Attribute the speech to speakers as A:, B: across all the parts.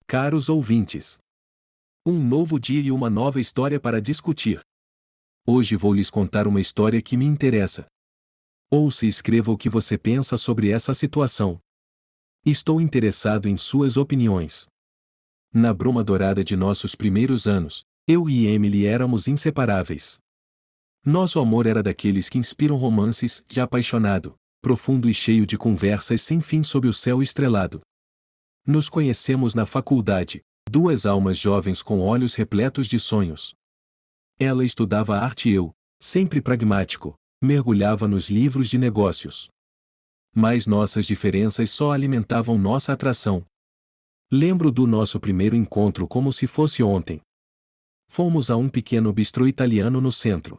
A: Caros ouvintes, um novo dia e uma nova história para discutir. Hoje vou lhes contar uma história que me interessa. Ouça e escreva o que você pensa sobre essa situação. Estou interessado em suas opiniões. Na bruma dourada de nossos primeiros anos, eu e Emily éramos inseparáveis. Nosso amor era daqueles que inspiram romances, já apaixonado, profundo e cheio de conversas sem fim sob o céu estrelado. Nos conhecemos na faculdade, duas almas jovens com olhos repletos de sonhos. Ela estudava arte e eu, sempre pragmático, mergulhava nos livros de negócios. Mas nossas diferenças só alimentavam nossa atração. Lembro do nosso primeiro encontro como se fosse ontem. Fomos a um pequeno bistrô italiano no centro.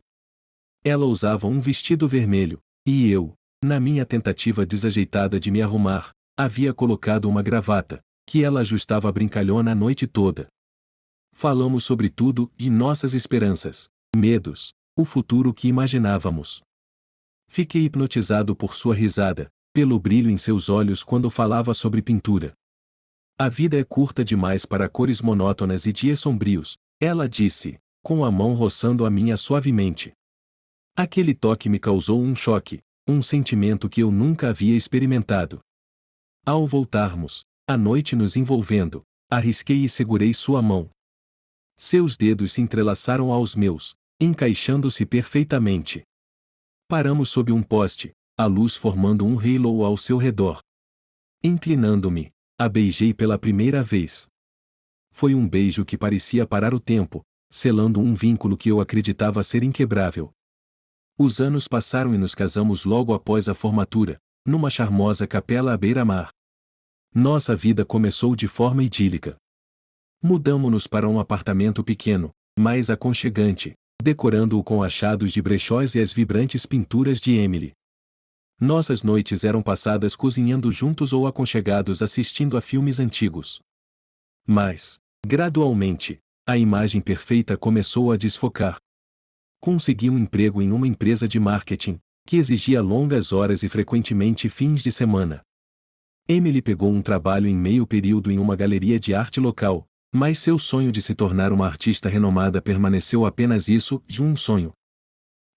A: Ela usava um vestido vermelho, e eu, na minha tentativa desajeitada de me arrumar, havia colocado uma gravata, que ela ajustava brincalhona a noite toda. Falamos sobre tudo e nossas esperanças, medos, o futuro que imaginávamos. Fiquei hipnotizado por sua risada, pelo brilho em seus olhos quando falava sobre pintura. A vida é curta demais para cores monótonas e dias sombrios, ela disse, com a mão roçando a minha suavemente. Aquele toque me causou um choque, um sentimento que eu nunca havia experimentado. Ao voltarmos, a noite nos envolvendo, arrisquei e segurei sua mão. Seus dedos se entrelaçaram aos meus, encaixando-se perfeitamente. Paramos sob um poste, a luz formando um halo ao seu redor. Inclinando-me, a beijei pela primeira vez. Foi um beijo que parecia parar o tempo, selando um vínculo que eu acreditava ser inquebrável. Os anos passaram e nos casamos logo após a formatura, numa charmosa capela à beira-mar. Nossa vida começou de forma idílica. Mudamo-nos para um apartamento pequeno, mais aconchegante, decorando-o com achados de brechós e as vibrantes pinturas de Emily. Nossas noites eram passadas cozinhando juntos ou aconchegados assistindo a filmes antigos. Mas, gradualmente, a imagem perfeita começou a desfocar. Consegui um emprego em uma empresa de marketing, que exigia longas horas e frequentemente fins de semana. Emily pegou um trabalho em meio período em uma galeria de arte local, mas seu sonho de se tornar uma artista renomada permaneceu apenas isso, de um sonho.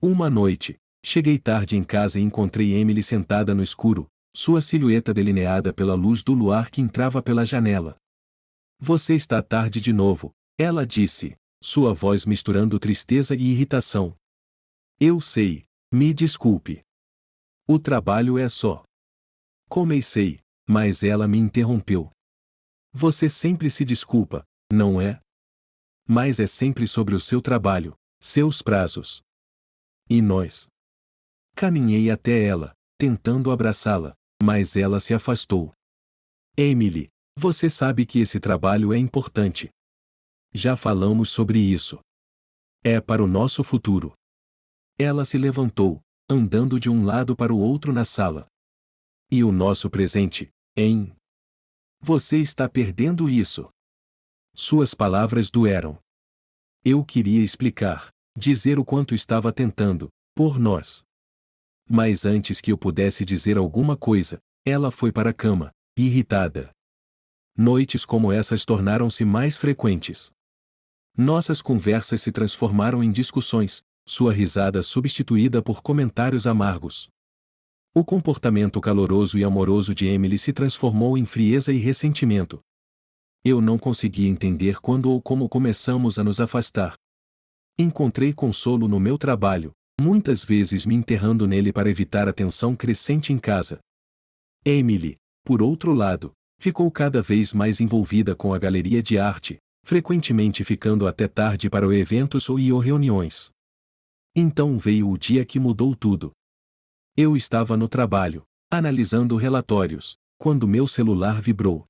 A: Uma noite, cheguei tarde em casa e encontrei Emily sentada no escuro, sua silhueta delineada pela luz do luar que entrava pela janela. Você está tarde de novo, ela disse, sua voz misturando tristeza e irritação. Eu sei, me desculpe. O trabalho é só. Comecei, mas ela me interrompeu. Você sempre se desculpa, não é? Mas é sempre sobre o seu trabalho, seus prazos. E nós? Caminhei até ela, tentando abraçá-la, mas ela se afastou. Emily, você sabe que esse trabalho é importante. Já falamos sobre isso. É para o nosso futuro. Ela se levantou, andando de um lado para o outro na sala. E o nosso presente, hein? Você está perdendo isso. Suas palavras doeram. Eu queria explicar, dizer o quanto estava tentando, por nós. Mas antes que eu pudesse dizer alguma coisa, ela foi para a cama, irritada. Noites como essas tornaram-se mais frequentes. Nossas conversas se transformaram em discussões, sua risada substituída por comentários amargos. O comportamento caloroso e amoroso de Emily se transformou em frieza e ressentimento. Eu não conseguia entender quando ou como começamos a nos afastar. Encontrei consolo no meu trabalho, muitas vezes me enterrando nele para evitar a tensão crescente em casa. Emily, por outro lado, ficou cada vez mais envolvida com a galeria de arte, frequentemente ficando até tarde para eventos ou reuniões. Então veio o dia que mudou tudo. Eu estava no trabalho, analisando relatórios, quando meu celular vibrou.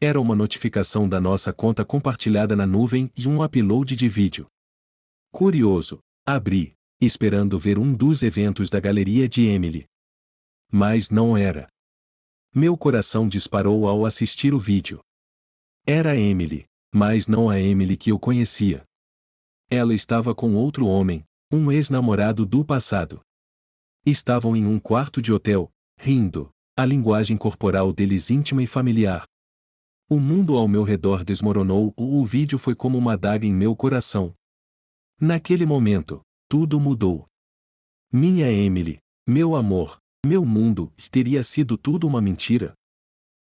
A: Era uma notificação da nossa conta compartilhada na nuvem e um upload de vídeo. Curioso, abri, esperando ver um dos eventos da galeria de Emily. Mas não era. Meu coração disparou ao assistir o vídeo. Era Emily, mas não a Emily que eu conhecia. Ela estava com outro homem, um ex-namorado do passado. Estavam em um quarto de hotel, rindo, a linguagem corporal deles íntima e familiar. O mundo ao meu redor desmoronou, o vídeo foi como uma adaga em meu coração. Naquele momento, tudo mudou. Minha Emily, meu amor, meu mundo, teria sido tudo uma mentira?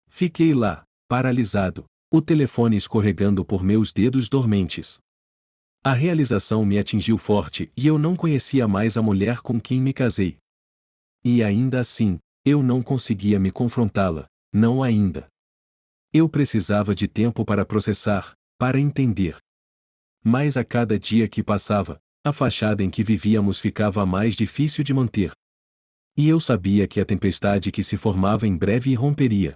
A: Fiquei lá, paralisado, o telefone escorregando por meus dedos dormentes. A realização me atingiu forte e eu não conhecia mais a mulher com quem me casei. E ainda assim, eu não conseguia me confrontá-la, não ainda. Eu precisava de tempo para processar, para entender. Mas a cada dia que passava, a fachada em que vivíamos ficava mais difícil de manter. E eu sabia que a tempestade que se formava em breve romperia.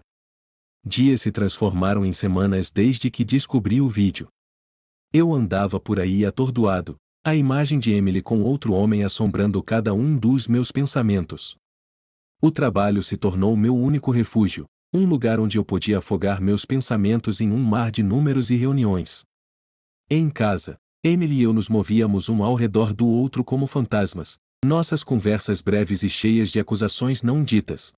A: Dias se transformaram em semanas desde que descobri o vídeo. Eu andava por aí atordoado, a imagem de Emily com outro homem assombrando cada um dos meus pensamentos. O trabalho se tornou meu único refúgio, um lugar onde eu podia afogar meus pensamentos em um mar de números e reuniões. Em casa, Emily e eu nos movíamos um ao redor do outro como fantasmas, nossas conversas breves e cheias de acusações não ditas.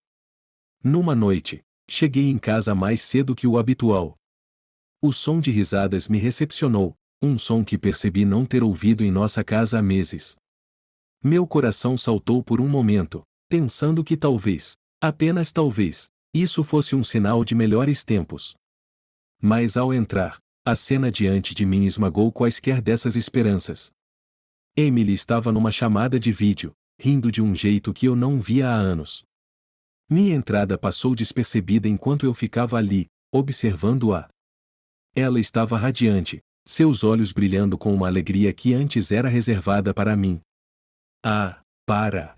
A: Numa noite, cheguei em casa mais cedo que o habitual. O som de risadas me recepcionou, um som que percebi não ter ouvido em nossa casa há meses. Meu coração saltou por um momento, pensando que talvez, apenas talvez, isso fosse um sinal de melhores tempos. Mas ao entrar, a cena diante de mim esmagou quaisquer dessas esperanças. Emily estava numa chamada de vídeo, rindo de um jeito que eu não via há anos. Minha entrada passou despercebida enquanto eu ficava ali, observando-a. Ela estava radiante, seus olhos brilhando com uma alegria que antes era reservada para mim. Ah, para!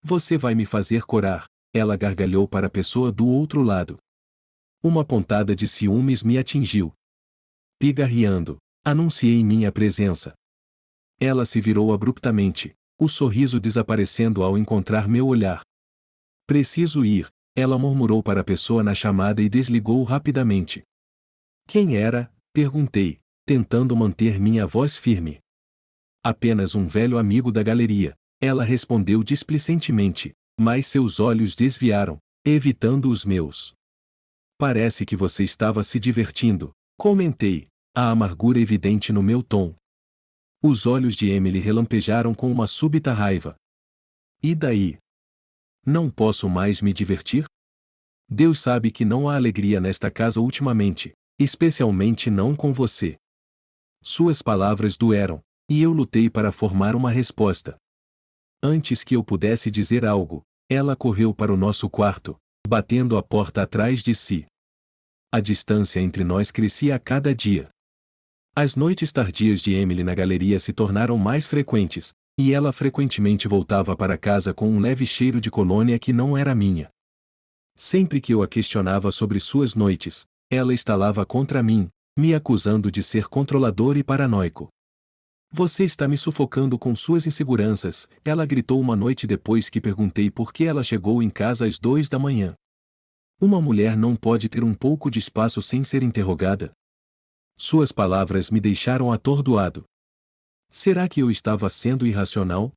A: Você vai me fazer corar, ela gargalhou para a pessoa do outro lado. Uma pontada de ciúmes me atingiu. Pigarreando, anunciei minha presença. Ela se virou abruptamente, o sorriso desaparecendo ao encontrar meu olhar. Preciso ir, ela murmurou para a pessoa na chamada e desligou rapidamente. Quem era? Perguntei, tentando manter minha voz firme. Apenas um velho amigo da galeria, ela respondeu displicentemente, mas seus olhos desviaram, evitando os meus. Parece que você estava se divertindo, comentei, a amargura evidente no meu tom. Os olhos de Emily relampejaram com uma súbita raiva. E daí? Não posso mais me divertir? Deus sabe que não há alegria nesta casa ultimamente, especialmente não com você. Suas palavras doeram, e eu lutei para formar uma resposta. Antes que eu pudesse dizer algo, ela correu para o nosso quarto, batendo a porta atrás de si. A distância entre nós crescia a cada dia. As noites tardias de Emily na galeria se tornaram mais frequentes, e ela frequentemente voltava para casa com um leve cheiro de colônia que não era minha. Sempre que eu a questionava sobre suas noites, ela estalava contra mim, me acusando de ser controlador e paranoico. Você está me sufocando com suas inseguranças, ela gritou uma noite depois que perguntei por que ela chegou em casa às 2 da manhã. Uma mulher não pode ter um pouco de espaço sem ser interrogada? Suas palavras me deixaram atordoado. Será que eu estava sendo irracional?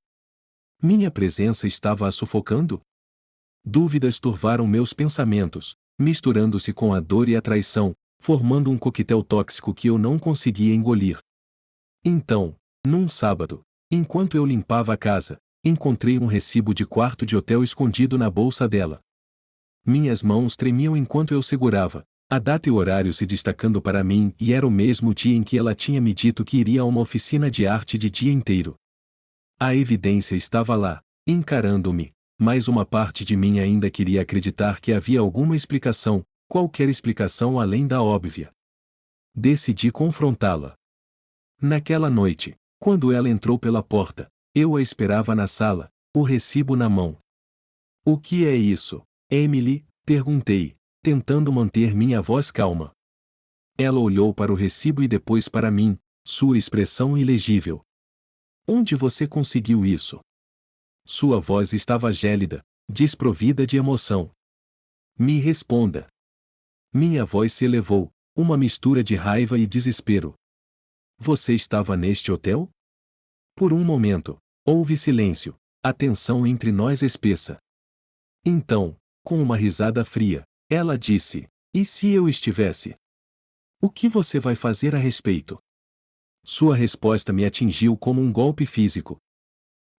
A: Minha presença estava a sufocando? Dúvidas turvaram meus pensamentos, misturando-se com a dor e a traição, formando um coquetel tóxico que eu não conseguia engolir. Então, num sábado, enquanto eu limpava a casa, encontrei um recibo de quarto de hotel escondido na bolsa dela. Minhas mãos tremiam enquanto eu segurava, a data e o horário se destacando para mim, e era o mesmo dia em que ela tinha me dito que iria a uma oficina de arte de dia inteiro. A evidência estava lá, encarando-me, mas uma parte de mim ainda queria acreditar que havia alguma explicação, qualquer explicação além da óbvia. Decidi confrontá-la. Naquela noite, quando ela entrou pela porta, eu a esperava na sala, o recibo na mão. O que é isso, Emily? Perguntei, tentando manter minha voz calma. Ela olhou para o recibo e depois para mim, sua expressão ilegível. Onde você conseguiu isso? Sua voz estava gélida, desprovida de emoção. Me responda. Minha voz se elevou, uma mistura de raiva e desespero. Você estava neste hotel? Por um momento, houve silêncio, a tensão entre nós espessa. Então, com uma risada fria, ela disse: E se eu estivesse? O que você vai fazer a respeito? Sua resposta me atingiu como um golpe físico.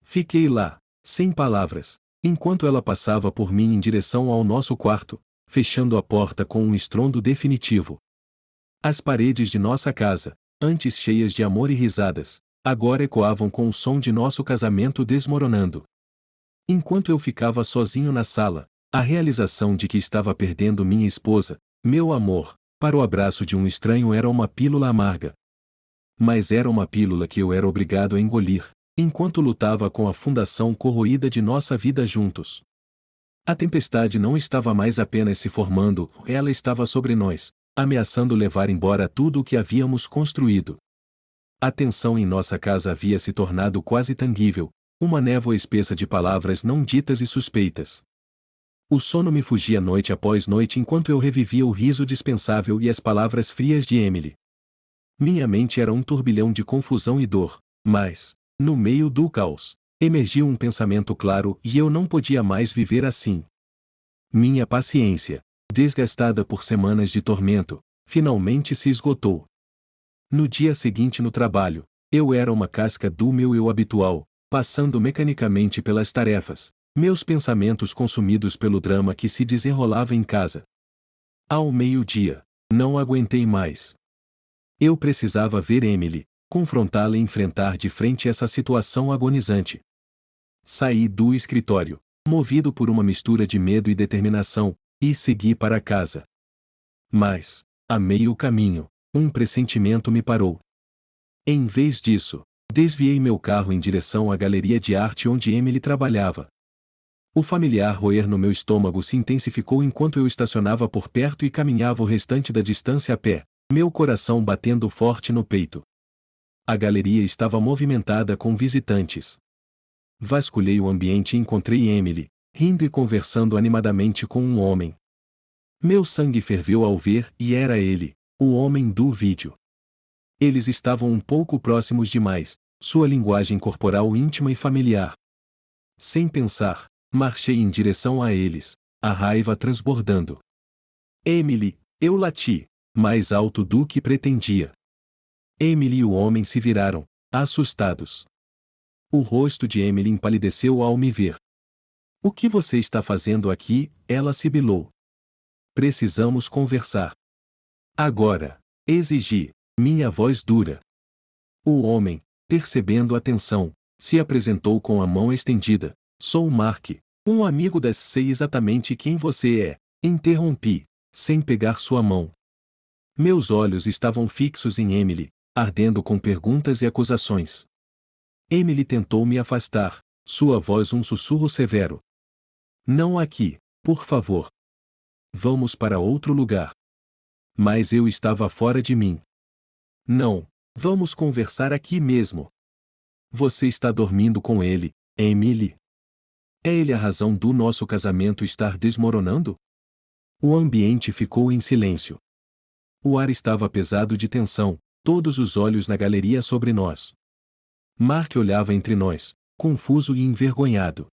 A: Fiquei lá, sem palavras, enquanto ela passava por mim em direção ao nosso quarto, fechando a porta com um estrondo definitivo. As paredes de nossa casa, antes cheias de amor e risadas, agora ecoavam com o som de nosso casamento desmoronando. Enquanto eu ficava sozinho na sala, a realização de que estava perdendo minha esposa, meu amor, para o abraço de um estranho era uma pílula amarga. Mas era uma pílula que eu era obrigado a engolir, enquanto lutava com a fundação corroída de nossa vida juntos. A tempestade não estava mais apenas se formando, ela estava sobre nós, ameaçando levar embora tudo o que havíamos construído. A tensão em nossa casa havia se tornado quase tangível, uma névoa espessa de palavras não ditas e suspeitas. O sono me fugia noite após noite enquanto eu revivia o riso dispensável e as palavras frias de Emily. Minha mente era um turbilhão de confusão e dor, mas, no meio do caos, emergiu um pensamento claro e eu não podia mais viver assim. Minha paciência, desgastada por semanas de tormento, finalmente se esgotou. No dia seguinte no trabalho, eu era uma casca do meu eu habitual, passando mecanicamente pelas tarefas, meus pensamentos consumidos pelo drama que se desenrolava em casa. Ao meio-dia, não aguentei mais. Eu precisava ver Emily, confrontá-la e enfrentar de frente essa situação agonizante. Saí do escritório, movido por uma mistura de medo e determinação, e segui para casa. Mas, a meio caminho, um pressentimento me parou. Em vez disso, desviei meu carro em direção à galeria de arte onde Emily trabalhava. O familiar roer no meu estômago se intensificou enquanto eu estacionava por perto e caminhava o restante da distância a pé, meu coração batendo forte no peito. A galeria estava movimentada com visitantes. Vasculhei o ambiente e encontrei Emily, rindo e conversando animadamente com um homem. Meu sangue ferveu ao ver e era ele, o homem do vídeo. Eles estavam um pouco próximos demais, sua linguagem corporal íntima e familiar. Sem pensar, marchei em direção a eles, a raiva transbordando. Emily, eu lati, mais alto do que pretendia. Emily e o homem se viraram, assustados. O rosto de Emily empalideceu ao me ver. O que você está fazendo aqui? Ela sibilou. Precisamos conversar. Agora, exigi, minha voz dura. O homem, percebendo a tensão, se apresentou com a mão estendida. Sou Mark, um amigo das. Sei exatamente quem você é, interrompi, sem pegar sua mão. Meus olhos estavam fixos em Emily, ardendo com perguntas e acusações. Emily tentou me afastar, sua voz um sussurro severo. Não aqui, por favor. Vamos para outro lugar. Mas eu estava fora de mim. Não, vamos conversar aqui mesmo. Você está dormindo com ele, Emily? É ele a razão do nosso casamento estar desmoronando? O ambiente ficou em silêncio. O ar estava pesado de tensão, todos os olhos na galeria sobre nós. Mark olhava entre nós, confuso e envergonhado.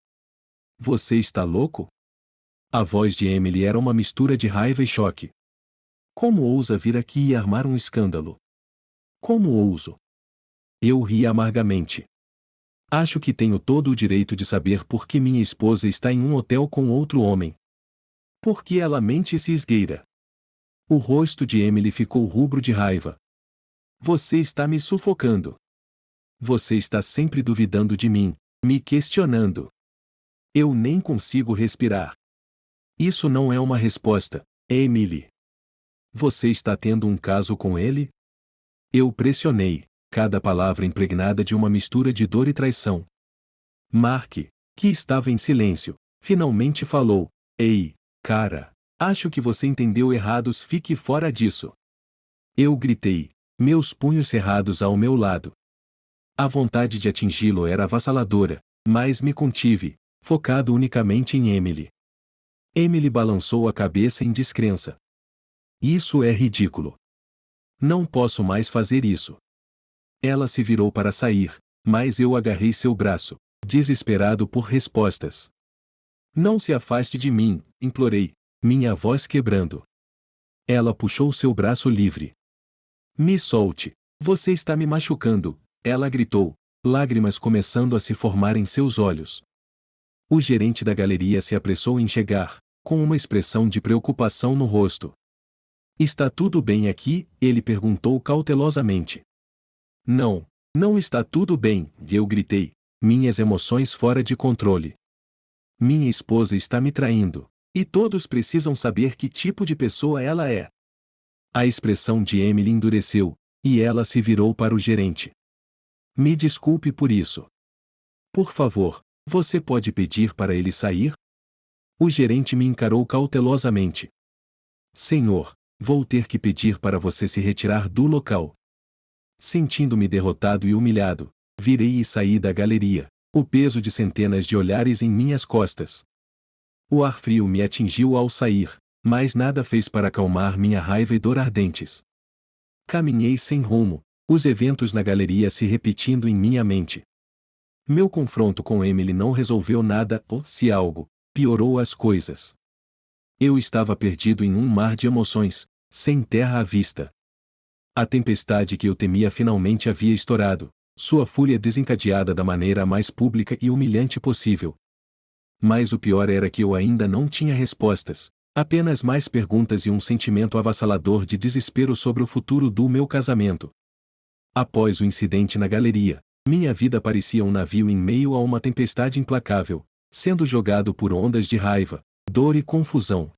A: Você está louco? A voz de Emily era uma mistura de raiva e choque. Como ousa vir aqui e armar um escândalo? Como ouso? Eu ri amargamente. Acho que tenho todo o direito de saber por que minha esposa está em um hotel com outro homem. Por que ela mente e se esgueira? O rosto de Emily ficou rubro de raiva. Você está me sufocando. Você está sempre duvidando de mim, me questionando. Eu nem consigo respirar. Isso não é uma resposta, Emily. Você está tendo um caso com ele? Eu pressionei, cada palavra impregnada de uma mistura de dor e traição. Mark, que estava em silêncio, finalmente falou: Ei, cara, acho que você entendeu errado. Fique fora disso. Eu gritei, meus punhos cerrados ao meu lado. A vontade de atingi-lo era avassaladora, mas me contive, focado unicamente em Emily. Emily balançou a cabeça em descrença. Isso é ridículo. Não posso mais fazer isso. Ela se virou para sair, mas eu agarrei seu braço, desesperado por respostas. Não se afaste de mim, implorei, minha voz quebrando. Ela puxou seu braço livre. Me solte. Você está me machucando, ela gritou, lágrimas começando a se formar em seus olhos. O gerente da galeria se apressou em chegar, com uma expressão de preocupação no rosto. Está tudo bem aqui? Ele perguntou cautelosamente. Não, não está tudo bem, eu gritei, minhas emoções fora de controle. Minha esposa está me traindo, e todos precisam saber que tipo de pessoa ela é. A expressão de Emily endureceu, e ela se virou para o gerente. Me desculpe por isso. Por favor, você pode pedir para ele sair? O gerente me encarou cautelosamente. Senhor, vou ter que pedir para você se retirar do local. Sentindo-me derrotado e humilhado, virei e saí da galeria, o peso de centenas de olhares em minhas costas. O ar frio me atingiu ao sair, mas nada fez para acalmar minha raiva e dor ardentes. Caminhei sem rumo, os eventos na galeria se repetindo em minha mente. Meu confronto com Emily não resolveu nada ou, se algo, piorou as coisas. Eu estava perdido em um mar de emoções, sem terra à vista. A tempestade que eu temia finalmente havia estourado, sua fúria desencadeada da maneira mais pública e humilhante possível. Mas o pior era que eu ainda não tinha respostas, apenas mais perguntas e um sentimento avassalador de desespero sobre o futuro do meu casamento. Após o incidente na galeria, minha vida parecia um navio em meio a uma tempestade implacável, sendo jogado por ondas de raiva, dor e confusão.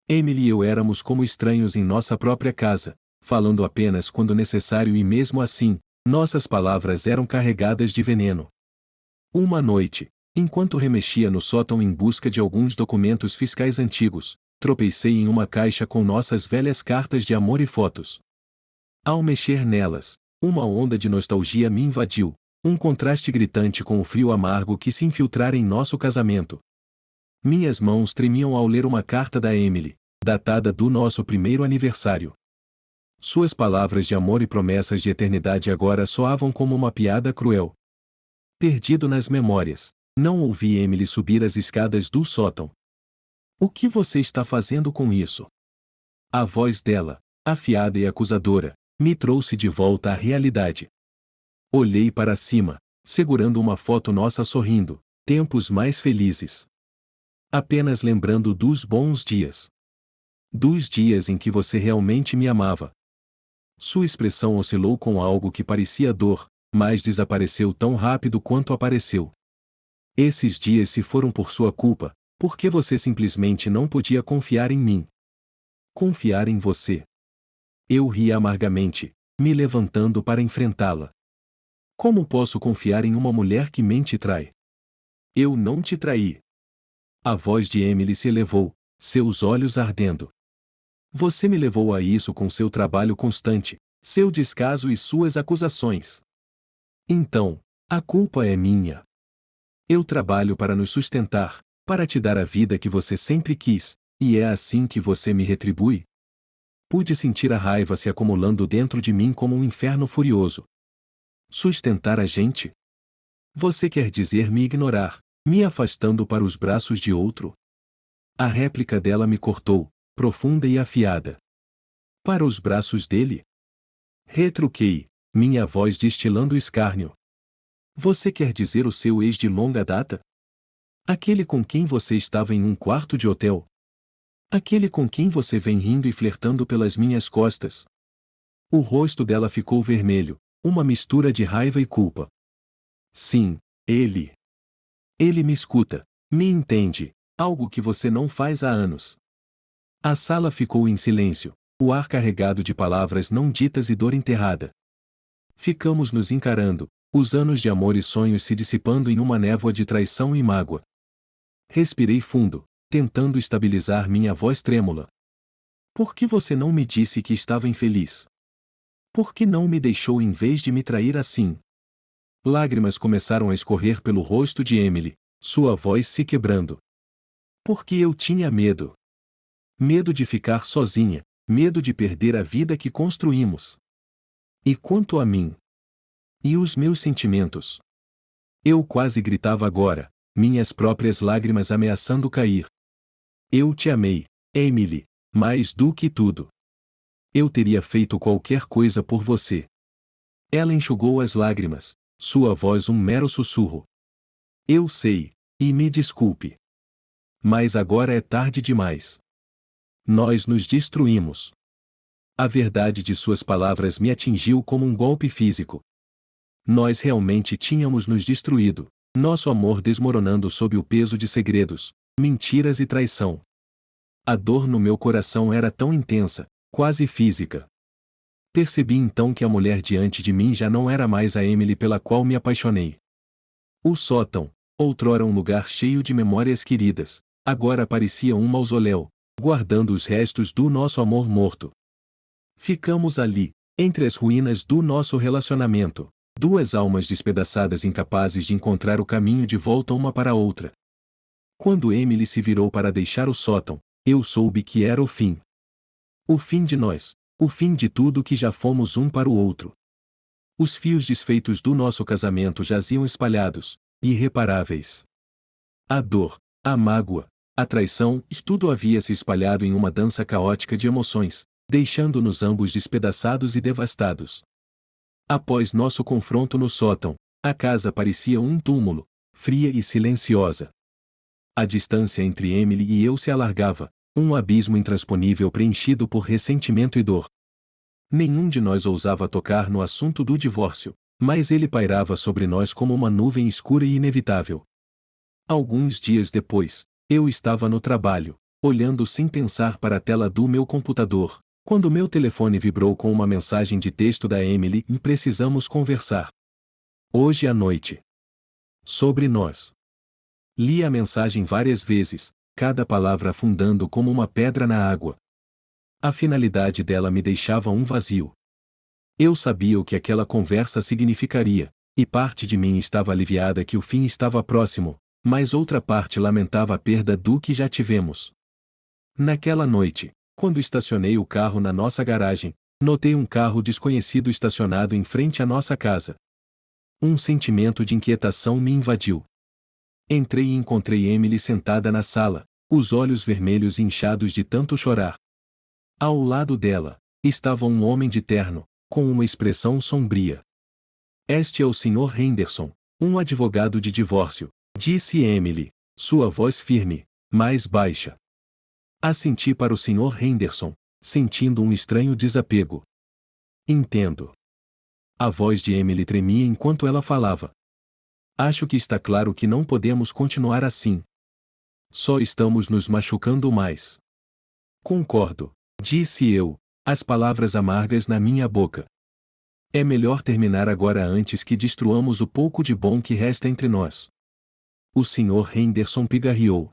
A: Emily e eu éramos como estranhos em nossa própria casa, falando apenas quando necessário e mesmo assim, nossas palavras eram carregadas de veneno. Uma noite, enquanto remexia no sótão em busca de alguns documentos fiscais antigos, tropecei em uma caixa com nossas velhas cartas de amor e fotos. Ao mexer nelas, uma onda de nostalgia me invadiu, um contraste gritante com o frio amargo que se infiltrara em nosso casamento. Minhas mãos tremiam ao ler uma carta da Emily, datada do nosso primeiro aniversário. Suas palavras de amor e promessas de eternidade agora soavam como uma piada cruel. Perdido nas memórias, não ouvi Emily subir as escadas do sótão. O que você está fazendo com isso? A voz dela, afiada e acusadora, me trouxe de volta à realidade. Olhei para cima, segurando uma foto nossa sorrindo, tempos mais felizes. Apenas lembrando dos bons dias. Dos dias em que você realmente me amava. Sua expressão oscilou com algo que parecia dor, mas desapareceu tão rápido quanto apareceu. Esses dias se foram por sua culpa, porque você simplesmente não podia confiar em mim. Confiar em você. Eu ri amargamente, me levantando para enfrentá-la. Como posso confiar em uma mulher que mente e trai? Eu não te traí. A voz de Emily se elevou, seus olhos ardendo. Você me levou a isso com seu trabalho constante, seu descaso e suas acusações. Então, a culpa é minha. Eu trabalho para nos sustentar, para te dar a vida que você sempre quis, e é assim que você me retribui? Pude sentir a raiva se acumulando dentro de mim como um inferno furioso. Sustentar a gente? Você quer dizer me ignorar, me afastando para os braços de outro? A réplica dela me cortou, profunda e afiada. Para os braços dele? Retruquei, minha voz destilando escárnio. Você quer dizer o seu ex de longa data? Aquele com quem você estava em um quarto de hotel? Aquele com quem você vem rindo e flertando pelas minhas costas? O rosto dela ficou vermelho, uma mistura de raiva e culpa. Sim, ele. Ele me escuta, me entende, algo que você não faz há anos. A sala ficou em silêncio, o ar carregado de palavras não ditas e dor enterrada. Ficamos nos encarando, os anos de amor e sonhos se dissipando em uma névoa de traição e mágoa. Respirei fundo, tentando estabilizar minha voz trêmula. Por que você não me disse que estava infeliz? Por que não me deixou em vez de me trair assim? Lágrimas começaram a escorrer pelo rosto de Emily, sua voz se quebrando. Porque eu tinha medo. Medo de ficar sozinha, medo de perder a vida que construímos. E quanto a mim? E os meus sentimentos? Eu quase gritava agora, minhas próprias lágrimas ameaçando cair. Eu te amei, Emily, mais do que tudo. Eu teria feito qualquer coisa por você. Ela enxugou as lágrimas, sua voz um mero sussurro. Eu sei, e me desculpe. Mas agora é tarde demais. Nós nos destruímos. A verdade de suas palavras me atingiu como um golpe físico. Nós realmente tínhamos nos destruído, nosso amor desmoronando sob o peso de segredos, mentiras e traição. A dor no meu coração era tão intensa, quase física. Percebi então que a mulher diante de mim já não era mais a Emily pela qual me apaixonei. O sótão, outrora um lugar cheio de memórias queridas, agora parecia um mausoléu, guardando os restos do nosso amor morto. Ficamos ali, entre as ruínas do nosso relacionamento, duas almas despedaçadas incapazes de encontrar o caminho de volta uma para a outra. Quando Emily se virou para deixar o sótão, eu soube que era o fim. O fim de nós, o fim de tudo que já fomos um para o outro. Os fios desfeitos do nosso casamento jaziam espalhados, irreparáveis. A dor, a mágoa, a traição, tudo havia se espalhado em uma dança caótica de emoções, deixando-nos ambos despedaçados e devastados. Após nosso confronto no sótão, a casa parecia um túmulo, fria e silenciosa. A distância entre Emily e eu se alargava, um abismo intransponível preenchido por ressentimento e dor. Nenhum de nós ousava tocar no assunto do divórcio, mas ele pairava sobre nós como uma nuvem escura e inevitável. Alguns dias depois, eu estava no trabalho, olhando sem pensar para a tela do meu computador, quando meu telefone vibrou com uma mensagem de texto da Emily e precisamos conversar. Hoje à noite. Sobre nós. Li a mensagem várias vezes, cada palavra afundando como uma pedra na água. A finalidade dela me deixava um vazio. Eu sabia o que aquela conversa significaria, e parte de mim estava aliviada que o fim estava próximo, mas outra parte lamentava a perda do que já tivemos. Naquela noite, quando estacionei o carro na nossa garagem, notei um carro desconhecido estacionado em frente à nossa casa. Um sentimento de inquietação me invadiu. Entrei e encontrei Emily sentada na sala, os olhos vermelhos e inchados de tanto chorar. Ao lado dela, estava um homem de terno, com uma expressão sombria. Este é o Sr. Henderson, um advogado de divórcio, disse Emily, sua voz firme, mais baixa. Assenti para o Sr. Henderson, sentindo um estranho desapego. Entendo. A voz de Emily tremia enquanto ela falava. Acho que está claro que não podemos continuar assim. Só estamos nos machucando mais. Concordo, disse eu, as palavras amargas na minha boca. É melhor terminar agora antes que destruamos o pouco de bom que resta entre nós. O Sr. Henderson pigarreou.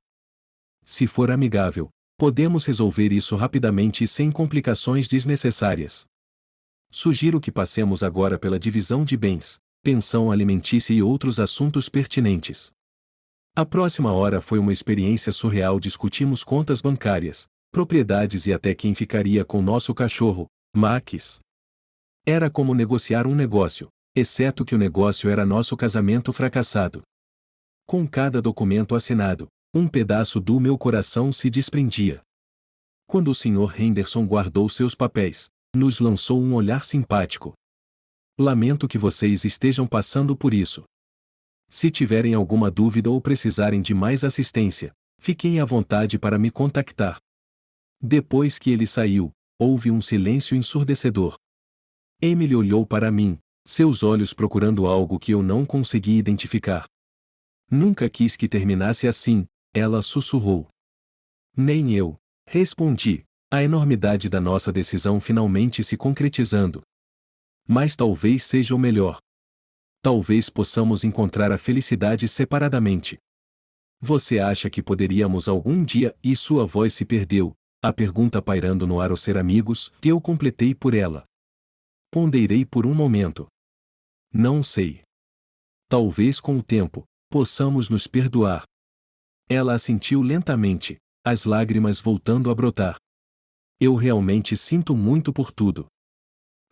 A: Se for amigável, podemos resolver isso rapidamente e sem complicações desnecessárias. Sugiro que passemos agora pela divisão de bens, pensão alimentícia e outros assuntos pertinentes. A próxima hora foi uma experiência surreal. Discutimos contas bancárias, propriedades e até quem ficaria com nosso cachorro, Max. Era como negociar um negócio, exceto que o negócio era nosso casamento fracassado. Com cada documento assinado, um pedaço do meu coração se desprendia. Quando o Sr. Henderson guardou seus papéis, nos lançou um olhar simpático. Lamento que vocês estejam passando por isso. Se tiverem alguma dúvida ou precisarem de mais assistência, fiquem à vontade para me contactar. Depois que ele saiu, houve um silêncio ensurdecedor. Emily olhou para mim, seus olhos procurando algo que eu não conseguia identificar. Nunca quis que terminasse assim, ela sussurrou. Nem eu, respondi, a enormidade da nossa decisão finalmente se concretizando. Mas talvez seja o melhor. Talvez possamos encontrar a felicidade separadamente. Você acha que poderíamos algum dia? E sua voz se perdeu, a pergunta pairando no ar ao ser amigos, que eu completei por ela. Ponderei por um momento. Não sei. Talvez com o tempo, possamos nos perdoar. Ela assentiu lentamente, as lágrimas voltando a brotar. Eu realmente sinto muito por tudo.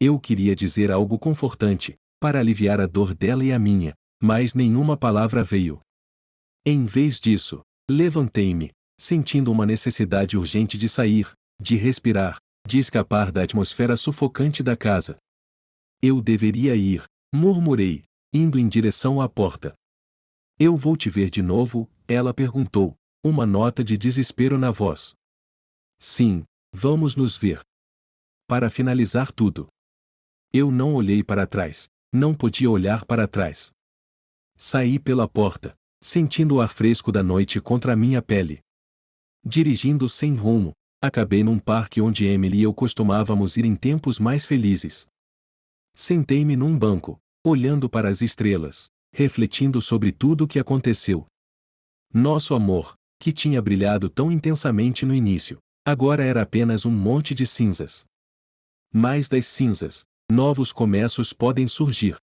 A: Eu queria dizer algo confortante, para aliviar a dor dela e a minha, mas nenhuma palavra veio. Em vez disso, levantei-me, sentindo uma necessidade urgente de sair, de respirar, de escapar da atmosfera sufocante da casa. Eu deveria ir, murmurei, indo em direção à porta. Eu vou te ver de novo? Ela perguntou, uma nota de desespero na voz. Sim, vamos nos ver. Para finalizar tudo. Eu não olhei para trás, não podia olhar para trás. Saí pela porta, sentindo o ar fresco da noite contra a minha pele. Dirigindo sem rumo, acabei num parque onde Emily e eu costumávamos ir em tempos mais felizes. Sentei-me num banco, olhando para as estrelas, refletindo sobre tudo o que aconteceu. Nosso amor, que tinha brilhado tão intensamente no início, agora era apenas um monte de cinzas. Mais das cinzas, novos começos podem surgir.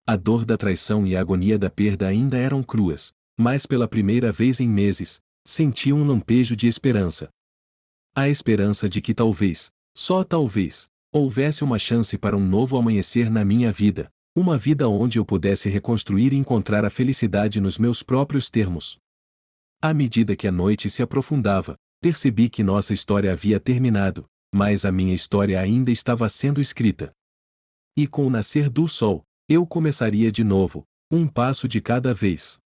A: A dor da traição e a agonia da perda ainda eram cruas, mas pela primeira vez em meses, senti um lampejo de esperança. A esperança de que talvez, só talvez, houvesse uma chance para um novo amanhecer na minha vida, uma vida onde eu pudesse reconstruir e encontrar a felicidade nos meus próprios termos. À medida que a noite se aprofundava, percebi que nossa história havia terminado, mas a minha história ainda estava sendo escrita. E com o nascer do sol, eu começaria de novo, um passo de cada vez.